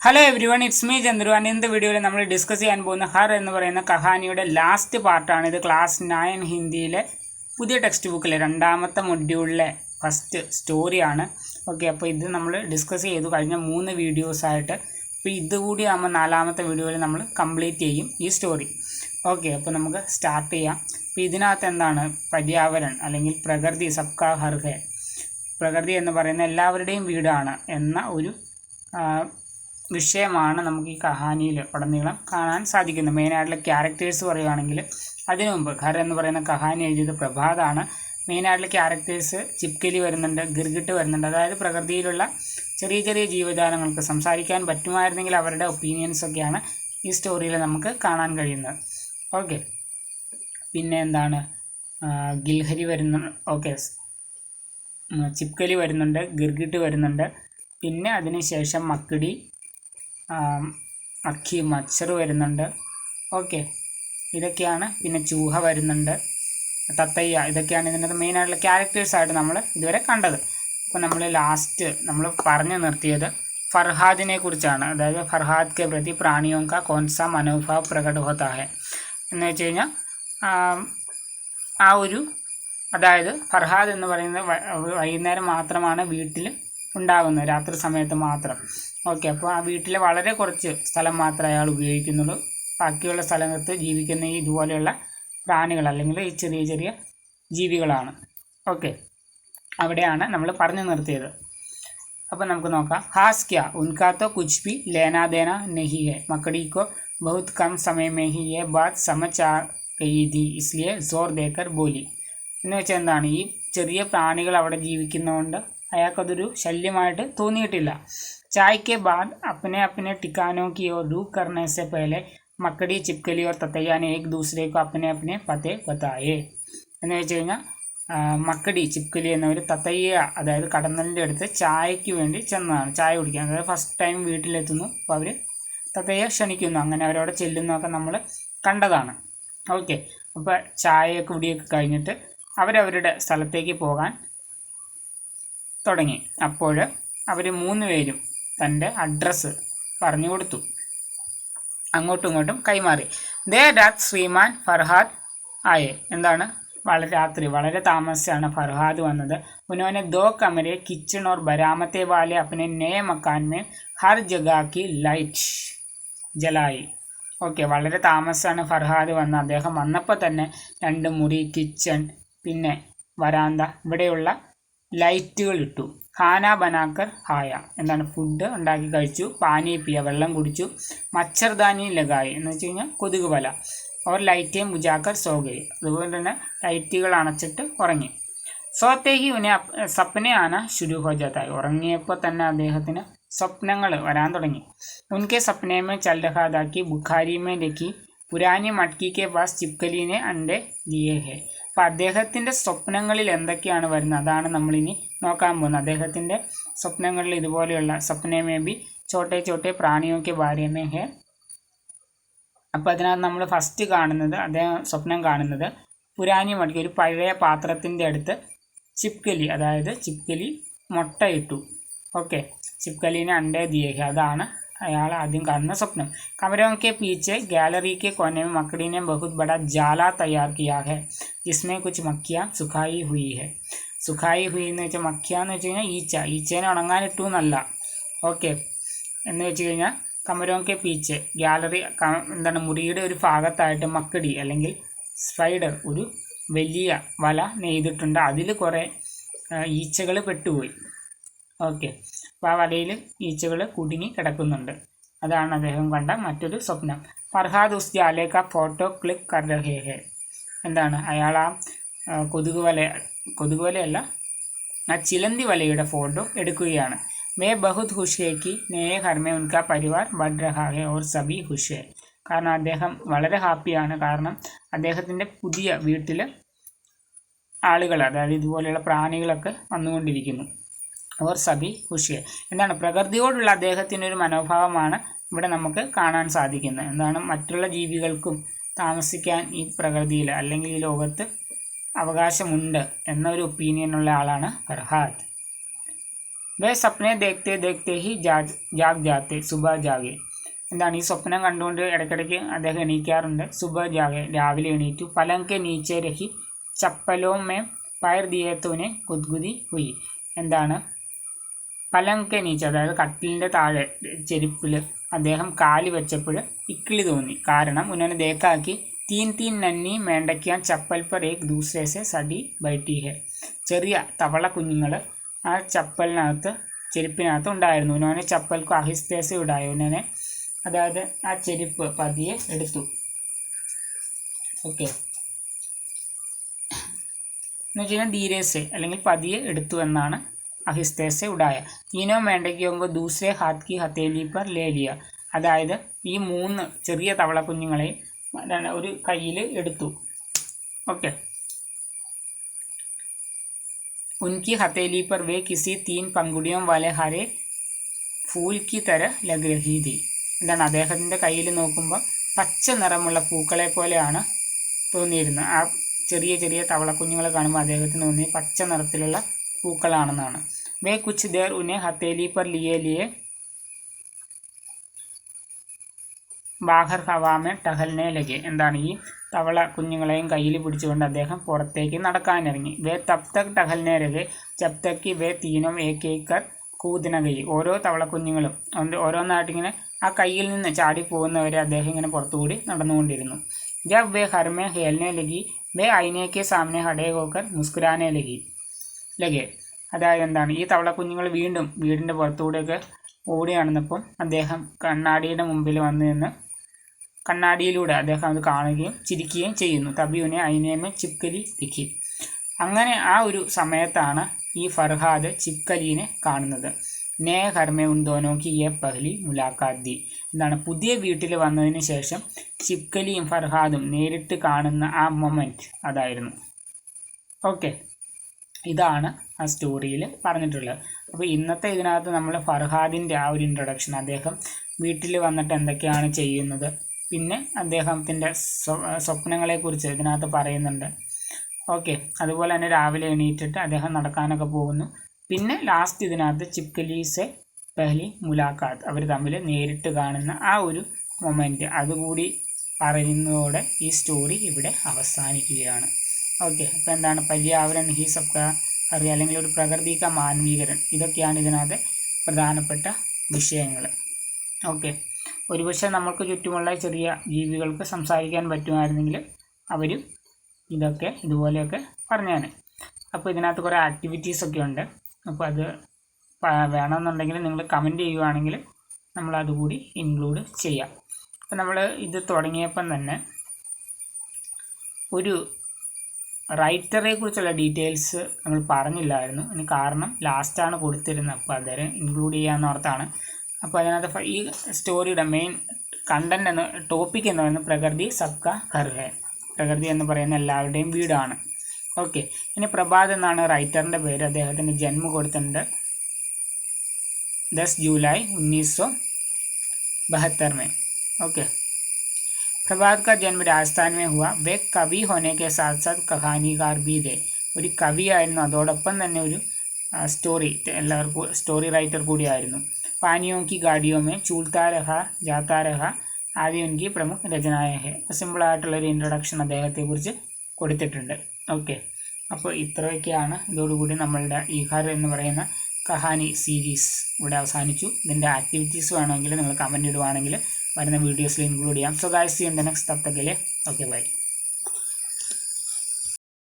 Hello every one, it's me Chandru. ഇന്നത്തെ വീഡിയോയിൽ നമ്മൾ ഡിസ്കസ് ചെയ്യാൻ പോകുന്ന ഹർ എന്ന് പറയുന്ന കഹാനിയുടെ ലാസ്റ്റ് പാർട്ടാണ്. ഇത് ക്ലാസ് 9 ഹിന്ദിയിലെ പുതിയ ടെക്സ്റ്റ് ബുക്കിലെ രണ്ടാമത്തെ മൊഡ്യൂളിലെ ഫസ്റ്റ് സ്റ്റോറിയാണ്. ഓക്കെ, അപ്പോൾ ഇത് നമ്മൾ ഡിസ്കസ് ചെയ്തു കഴിഞ്ഞ 3 വീഡിയോസായിട്ട്. അപ്പോൾ ഇതുകൂടി ആകുമ്പോൾ 4ാമത്തെ വീഡിയോയിൽ നമ്മൾ കംപ്ലീറ്റ് ചെയ്യും ഈ സ്റ്റോറി. ഓക്കെ, അപ്പോൾ നമുക്ക് സ്റ്റാർട്ട് ചെയ്യാം. അപ്പോൾ ഇതിനകത്ത് എന്താണ് പര്യാവരൺ അല്ലെങ്കിൽ പ്രകൃതി സബ്കാ ഹർ ഹെ, പ്രകൃതി എന്ന് പറയുന്ന എല്ലാവരുടെയും വീടാണ് എന്ന ഒരു വിഷയമാണ് നമുക്ക് ഈ കഹാനിയിൽ ഉടനീളം കാണാൻ സാധിക്കുന്നത്. മെയിനായിട്ടുള്ള ക്യാരക്ടേഴ്സ് പറയുകയാണെങ്കിൽ അതിനു മുമ്പ് ഖർ എന്ന് പറയുന്ന കഹാനി എഴുതിയത് പ്രഭാതാണ്. മെയിനായിട്ടുള്ള ക്യാരക്ടേഴ്സ് ചിപ്കലി വരുന്നുണ്ട്, ഗിർഗിട്ട് വരുന്നുണ്ട്. അതായത് പ്രകൃതിയിലുള്ള ചെറിയ ചെറിയ ജീവജാലങ്ങൾക്ക് സംസാരിക്കാൻ പറ്റുമായിരുന്നെങ്കിൽ അവരുടെ ഒപ്പീനിയൻസൊക്കെയാണ് ഈ സ്റ്റോറിയിൽ നമുക്ക് കാണാൻ കഴിയുന്നത്. ഓക്കെ, പിന്നെ എന്താണ് ഗിൽഹരി വരുന്നുണ്ട്. ഓക്കെ, ചിപ്കലി വരുന്നുണ്ട്, ഗിർഗിട്ട് വരുന്നുണ്ട്. പിന്നെ അതിനുശേഷം മക്കിടി, അക്കി, മച്ചർ വരുന്നുണ്ട്. ഓക്കെ, ഇതൊക്കെയാണ്. പിന്നെ ചൂഹ വരുന്നുണ്ട്, തത്തയ്യ. ഇതൊക്കെയാണ് ഇതിൻ്റെ മെയിനായിട്ടുള്ള ക്യാരക്ടേഴ്സായിട്ട് നമ്മൾ ഇതുവരെ കണ്ടത്. അപ്പോൾ നമ്മൾ ലാസ്റ്റ് നമ്മൾ പറഞ്ഞു നിർത്തിയത് ഫർഹാദിനെ കുറിച്ചാണ്. അതായത് ഫർഹാദ് കെ പ്രതി പ്രാണിയോ കാ കോൺസ മനോഭാവ് പ്രകട ഹോത്താ ഹെ എന്ന് വെച്ച് കഴിഞ്ഞാൽ അതായത് ഫർഹാദ് എന്ന് പറയുന്നത് വൈകുന്നേരം മാത്രമാണ് വീട്ടിൽ ഉണ്ടാകുന്നത്, രാത്രി സമയത്ത് മാത്രം. ഓക്കെ, അപ്പോൾ ആ വീട്ടിലെ വളരെ കുറച്ച് സ്ഥലം മാത്രമേ അയാൾ ഉപയോഗിക്കുന്നുള്ളൂ. ബാക്കിയുള്ള സ്ഥലത്ത് ജീവിക്കുന്ന ഈ ഇതുപോലെയുള്ള പ്രാണികൾ അല്ലെങ്കിൽ ഈ ചെറിയ ചെറിയ ജീവികളാണ്. ഓക്കെ, അവിടെയാണ് നമ്മൾ പറഞ്ഞു നിർത്തിയത്. അപ്പോൾ നമുക്ക് നോക്കാം. ഹാസ് ക്യാ ഉൻകാ തോ കുച്ച് ഭി ലേനാ ദേനാ നഹി ഹെ, മക്കടി കോ ബഹുത് കം സമയ മേ ഹി യേ ബാത് സമജ് ആ ഗയി ഥി ഇസ്ലിയെ സോർ ദേക്കർ ബോലി എന്ന് വെച്ചാൽ എന്താണ്, ഈ ചെറിയ പ്രാണികൾ അവിടെ ജീവിക്കുന്നതുകൊണ്ട് അയാൾക്കതൊരു ശല്യമായിട്ട് തോന്നിയിട്ടില്ല. चाय के बाद अपने अपने ठिकानों की ओर रुख करने से पहले मकड़ी, चिपकली और ततैया ने एक दूसरे को अपने अपने पते बताए എന്ന് വെച്ച് കഴിഞ്ഞാൽ മക്കടി, ചിപ്കലി എന്നവർ തത്തയ്യ അതായത് കടന്നലിൻ്റെ അടുത്ത് ചായയ്ക്ക് വേണ്ടി ചെന്നതാണ്, ചായ കുടിക്കാൻ. അതായത് ഫസ്റ്റ് ടൈം വീട്ടിലെത്തുന്നു. അപ്പോൾ അവർ തത്തയ്യ ക്ഷണിക്കുന്നു, അങ്ങനെ അവരവിടെ ചെല്ലുന്നതൊക്കെ നമ്മൾ കണ്ടതാണ്. ഓക്കെ, അപ്പോൾ ചായയൊക്കെ കുടിയൊക്കെ കഴിഞ്ഞിട്ട് അവരവരുടെ സ്ഥലത്തേക്ക് പോകാൻ തുടങ്ങി. അപ്പോൾ അവർ 3 പേരും തൻ്റെ അഡ്രസ്സ് പറഞ്ഞു കൊടുത്തു, അങ്ങോട്ടും ഇങ്ങോട്ടും കൈമാറി. ദേ രാത് ശ്രീമാൻ ഫർഹാദ് ആയേ, എന്താണ് രാത്രി വളരെ താമസിച്ചാണ് ഫർഹാദ് വന്നത്. ഉन्होंने 2 कमरे, किचन और बरामदे वाले अपने नए मकान में हर जगह की लाइट जलाई. ഓക്കെ, വളരെ താമസിച്ചാണ് ഫർഹാദ് വന്നത്. അദ്ദേഹം വന്നപ്പോൾ തന്നെ 2 മുറി, കിച്ചൺ, പിന്നെ വരാന്ത, ഇവിടെയുള്ള ലൈറ്റുകൾ ഇട്ടു. ഖാന ബനാക്കർ ഹായ, എന്താണ് ഫുഡ് ഉണ്ടാക്കി കഴിച്ചു. പാനി പിയ, വെള്ളം കുടിച്ചു. മച്ചർദാനി ലഗായി എന്ന് വെച്ച് കഴിഞ്ഞാൽ കൊതുക് വല. അവർ ലൈറ്റേ മുജാക്കർ സോഗയി, അതുപോലെ തന്നെ ലൈറ്റുകൾ അണച്ചിട്ട് ഉറങ്ങി. സോത്തേഹി ഉനെ സപ്നെ ആന ശുരു ഹോ ജാതായി, ഉറങ്ങിയപ്പോൾ തന്നെ അദ്ദേഹത്തിന് സ്വപ്നങ്ങൾ വരാൻ തുടങ്ങി. ഉൻകെ സപ്നേമേ ചൽ രഹാ താ കി Bukhari may രഖി Purani മട്കി K pass ചിപ്കലീനെ Vande ദിയേ ഹെ. അപ്പം അദ്ദേഹത്തിൻ്റെ സ്വപ്നങ്ങളിൽ എന്തൊക്കെയാണ് വരുന്നത് അതാണ് നമ്മളിനി നോക്കാൻ പോകുന്നത്. അദ്ദേഹത്തിൻ്റെ സ്വപ്നങ്ങളിൽ ഇതുപോലെയുള്ള സ്വപ്നേ മേ ബി ചോട്ടെ ചോട്ടെ പ്രാണിയൊക്കെ ബാരേമേ ഹെ. അപ്പോൾ അതിനകത്ത് നമ്മൾ ഫസ്റ്റ് കാണുന്നത്, അദ്ദേഹം സ്വപ്നം കാണുന്നത് പുരാനി മട്കി, ഒരു പഴയ പാത്രത്തിൻ്റെ അടുത്ത് ചിപ്കലി, അതായത് ചിപ്കലി മുട്ടയിട്ടു. ഓക്കെ, ചിപ്കലീനെ അണ്ടേ ദിയേ ഹെ, അതാണ് അയാൾ ആദ്യം കാണുന്ന സ്വപ്നം. കമരോं के पीछे गैलरी के कोने में मकड़ी ने बहुत बड़ा जाला तैयार किया है जिसमें कुछ मक्खियाँ सुखाई हुई है. സുഖായി ഹുയി എന്ന് വെച്ചാൽ മക്കിയാന്ന് വെച്ച് കഴിഞ്ഞാൽ ഈച്ചേനെ ഉണങ്ങാനിട്ടു എന്നല്ല. ഓക്കെ, എന്ന് വെച്ച് കഴിഞ്ഞാൽ കമരോക്കെ പീച്ച്, ഗാലറി എന്താണ് മുറിയുടെ ഒരു ഭാഗത്തായിട്ട് മക്കടി അല്ലെങ്കിൽ സ്പൈഡർ ഒരു വലിയ വല നെയ്തിട്ടുണ്ട്. അതിൽ കുറേ ഈച്ചകൾ പെട്ടുപോയി. ഓക്കെ, അപ്പോൾ ആ വലയിൽ ഈച്ചകൾ കുടുങ്ങി കിടക്കുന്നുണ്ട്. അതാണ് അദ്ദേഹം കണ്ട മറ്റൊരു സ്വപ്നം. ഫർഹാദ് ഉസ് ജാലെ കാ ഫോട്ടോ ക്ലിക്ക് കർ രഹേ ഹെ, എന്താണ് അയാൾ ആ കൊതുക് വലയല്ല, ആ ചിലന്തി വലയുടെ ഫോട്ടോ എടുക്കുകയാണ്. May ബഹുത് ഖുഷ് he Ki Naye Ghar may ഉൻകാ Parivar bud രഹാ he or സബി ഖുഷ് ഹെ. കാരണം അദ്ദേഹം വളരെ ഹാപ്പിയാണ്, കാരണം അദ്ദേഹത്തിൻ്റെ പുതിയ വീട്ടിൽ ആളുകൾ, അതായത് ഇതുപോലെയുള്ള പ്രാണികളൊക്കെ വന്നുകൊണ്ടിരിക്കുന്നു. ഓർ സബി ഖുഷ് ഹെ, എന്താണ് പ്രകൃതിയോടുള്ള അദ്ദേഹത്തിനൊരു മനോഭാവമാണ് ഇവിടെ നമുക്ക് കാണാൻ സാധിക്കുന്നത്. എന്താണ് മറ്റുള്ള ജീവികൾക്കും താമസിക്കാൻ ഈ പ്രകൃതിയിൽ അല്ലെങ്കിൽ ഈ ലോകത്ത് അവകാശമുണ്ട് എന്നൊരു ഒപ്പീനിയനുള്ള ആളാണ് ഫർഹാദ്. വേ സപ്നെ ദേഖ്തേ ദേഖ്തേ ഹി ജാഗ് ജാത്തെ സുബ ജാഗെ. എന്താണ് ഈ സ്വപ്നം കണ്ടുകൊണ്ട് ഇടയ്ക്കിടയ്ക്ക് അദ്ദേഹം എണീക്കാറുണ്ട്. സുബ ജാഗെ, രാവിലെ എണീറ്റു. പലങ്ക് കെ നീച്ചെ രഹി ചപ്പലോ മേ പയർ ദിയേത്തോനെ ഗുദ്ഗുദി ഹുയി. എന്താണ് പലങ്ക് കെ നീച്ച, അതായത് കട്ടിലിൻ്റെ താഴെ ചെരുപ്പിൽ അദ്ദേഹം കാല് വെച്ചപ്പോൾ ഇക്കിളി തോന്നി. കാരണം ഉन्होंने देखा कि तीन तीन नन्ही मेंढकियां चप्पल पर एक दूसरे से सड़ी बैठी है. ചെറിയ തവള കുഞ്ഞുങ്ങൾ ആ ചപ്പലിനകത്ത് ചെരുപ്പിനകത്ത് ഉണ്ടായിരുന്നു. ഉन्होंने चप्पल को आहिस्ते से उड़ाया. उन्होंने അതായത് ആ ചെരുപ്പ് പതിയെ എടുത്തു. ഓക്കെ, എന്ന് വെച്ച് കഴിഞ്ഞാൽ ധീരേസെ അല്ലെങ്കിൽ പതിയെ എടുത്തു എന്നാണ്. അഹിസ്തേസെ ഉടായ. തീനോ മേണ്ടയ്ക്കോ ദൂസരെ ഹാത്ത് കി ഹത്തേലി പർ ലേ ലിയ. അതായത് ഈ 3 ചെറിയ തവള കുഞ്ഞുങ്ങളെയും ഒരു കയ്യിൽ എടുത്തു. ഓക്കെ, ഉൻകി ഹത്തേലി പർ വേ കിസി 3 പങ്കുടിയോ വാലെ ഹരെ ഫൂൽ കി തര ലഗ് രഹി ഥി. എന്താണ് അദ്ദേഹത്തിൻ്റെ കയ്യിൽ നോക്കുമ്പോൾ പച്ച നിറമുള്ള പൂക്കളെ പോലെയാണ് തോന്നിയിരുന്നത്. ആ ചെറിയ ചെറിയ തവളക്കുഞ്ഞുങ്ങളെ കാണുമ്പോൾ അദ്ദേഹത്തിന് തോന്നി പച്ച നിറത്തിലുള്ള പൂക്കളാണെന്നാണ്. വേ കുച്ച് ദേർ ഉന്നെ ഹത്തേലി പർ ലിയെ ബാഹർ ഹവാമെ ടഹൽനെ ലഗെ. എന്താണ് ഈ തവള കുഞ്ഞുങ്ങളെയും കയ്യിൽ പിടിച്ചുകൊണ്ട് അദ്ദേഹം പുറത്തേക്ക് നടക്കാനിറങ്ങി. വേ തബ് തക് ടഹൽനെ ലഗെ ജബ് തക് വേ തീനും ഏക്കേക്കർ കൂതിന കൈ. ഓരോ തവളക്കുഞ്ഞുങ്ങളും ഓരോന്നായിട്ടിങ്ങനെ ആ കയ്യിൽ നിന്ന് ചാടി പോകുന്നവരെ അദ്ദേഹം ഇങ്ങനെ പുറത്തുകൂടി നടന്നുകൊണ്ടിരുന്നു. ജബ് വേ ഹർമെ ഹേൽനെ ലഗി വേ ഐനേക്കെ സാമനെ ഹടേ ഹോക്കർ മുസ്കുരാനെ ലഗെ. അതായത് എന്താണ് ഈ തവളക്കുഞ്ഞുങ്ങൾ വീണ്ടും വീടിൻ്റെ പുറത്തുകൂടെയൊക്കെ ഓടി നടന്നപ്പം അദ്ദേഹം കണ്ണാടിയുടെ മുമ്പിൽ വന്നു നിന്ന് കണ്ണാടിയിലൂടെ അദ്ദേഹം അത് കാണുകയും ചിരിക്കുകയും ചെയ്യുന്നു. തബിയുനെ ഐനേമെ ചിപ്കലി ദിഖി. അങ്ങനെ ആ ഒരു സമയത്താണ് ഈ ഫർഹാദ് ചിപ്കലീനെ കാണുന്നത്. നേ ഘർമേ ഉൻ ദോനോ കി യെ പഹ്ലി മുലാഖാത്ത് ദി. എന്താണ് പുതിയ വീട്ടിൽ വന്നതിന് ശേഷം ചിപ്കലിയും ഫർഹാദും നേരിട്ട് കാണുന്ന ആ മൊമെൻറ്റ് അതായിരുന്നു. ഓക്കെ, ഇതാണ് ആ സ്റ്റോറിയിൽ പറഞ്ഞിട്ടുള്ളത്. അപ്പോൾ ഇന്നത്തെ ഇതിനകത്ത് നമ്മൾ ഫർഹാദിൻ്റെ ആ ഒരു ഇൻട്രൊഡക്ഷൻ, അദ്ദേഹം വീട്ടിൽ വന്നിട്ട് എന്തൊക്കെയാണ് ചെയ്യുന്നത്, പിന്നെ അദ്ദേഹത്തിൻ്റെ സ്വപ്നങ്ങളെക്കുറിച്ച് ഇതിനകത്ത് പറയുന്നുണ്ട്. ഓക്കെ, അതുപോലെ തന്നെ രാവിലെ എണീറ്റിട്ട് അദ്ദേഹം നടക്കാനൊക്കെ പോകുന്നു. പിന്നെ ലാസ്റ്റ് ഇതിനകത്ത് ചിപ്കലീസെ പെഹ്ലി മുലാഖാത്ത്, അവർ തമ്മിൽ നേരിട്ട് കാണുന്ന ആ ഒരു മൊമെൻറ്റ് അതുകൂടി പറയുന്നതോടെ ഈ സ്റ്റോറി ഇവിടെ അവസാനിക്കുകയാണ്. ഓക്കെ, അപ്പോൾ എന്താണ് പര്യാവരൺ ഹി സബ്ക അറിയാം, അല്ലെങ്കിൽ ഒരു പ്രകൃതിക മാനവീകരൺ, ഇതൊക്കെയാണ് ഇതിനകത്ത് പ്രധാനപ്പെട്ട വിഷയങ്ങൾ. ഓക്കെ, ഒരുപക്ഷെ നമ്മൾക്ക് ചുറ്റുമുള്ള ചെറിയ ജീവികൾക്ക് സംസാരിക്കാൻ പറ്റുമായിരുന്നെങ്കിൽ അവരും ഇതൊക്കെ ഇതുപോലെയൊക്കെ പറഞ്ഞാണ്. അപ്പോൾ ഇതിനകത്ത് കുറേ ആക്ടിവിറ്റീസൊക്കെ ഉണ്ട്. അപ്പോൾ അത് വേണമെന്നുണ്ടെങ്കിൽ നിങ്ങൾ കമൻറ്റ് ചെയ്യുകയാണെങ്കിൽ നമ്മളതുകൂടി ഇൻക്ലൂഡ് ചെയ്യാം. അപ്പോൾ നമ്മൾ ഇത് തുടങ്ങിയപ്പം തന്നെ ഒരു റൈറ്ററെ കുറിച്ചുള്ള ഡീറ്റെയിൽസ് നമ്മൾ പറഞ്ഞില്ലായിരുന്നു. അതിന് കാരണം ലാസ്റ്റാണ് കൊടുത്തിരുന്നത്, അപ്പോൾ അന്നേരം ഇൻക്ലൂഡ് ചെയ്യാമെന്ന് ഓർത്താണ്. അപ്പോൾ അതിനകത്ത് ഈ സ്റ്റോറിയുടെ മെയിൻ കണ്ടൻറ് എന്ന ടോപ്പിക് എന്ന് പറയുന്നത് പ്രകൃതി സബ്കാ ഘർ ഹെ, പ്രകൃതി എന്ന് പറയുന്ന എല്ലാവരുടെയും വീടാണ്. ഓക്കെ, ഇനി പ്രഭാത് എന്നാണ് റൈറ്ററിൻ്റെ പേര്. അദ്ദേഹത്തിൻ്റെ ജന്മം കൊടുത്തിട്ടുണ്ട് 10 ജൂലൈ 1972 में. ओके, प्रभात का जन्म राजस्थान में हुआ. वे कवि होने के साथ साथ कहानीकार भी थे. ഒരു കവിയായിരുന്നു, അതോടൊപ്പം തന്നെ ഒരു എല്ലാവർക്കും സ്റ്റോറി റൈറ്റർ കൂടിയായിരുന്നു. പാനിയോ കി ഗാഡിയോ മേ ചൂൽത്താ രഹ ജാത്താ രഹ ആദ്യ ഉൻകി പ്രമുഖ രചനായ ഹെ. സിമ്പിളായിട്ടുള്ളൊരു ഇൻട്രൊഡക്ഷൻ അദ്ദേഹത്തെക്കുറിച്ച് കൊടുത്തിട്ടുണ്ട്. ഓക്കെ, അപ്പോൾ ഇത്രയൊക്കെയാണ്. ഇതോടുകൂടി നമ്മളുടെ ഈ ഘർ എന്ന് പറയുന്ന കഹാനി സീരീസ് ഇവിടെ അവസാനിച്ചു. ഇതിൻ്റെ ആക്ടിവിറ്റീസ് വേണമെങ്കിൽ നിങ്ങൾ കമൻറ്റ് ഇടുവാണെങ്കിൽ വരുന്ന വീഡിയോസിൽ ഇൻക്ലൂഡ് ചെയ്യാം. So guys, see in the next. തബ് തക് के लिए ओके बाय.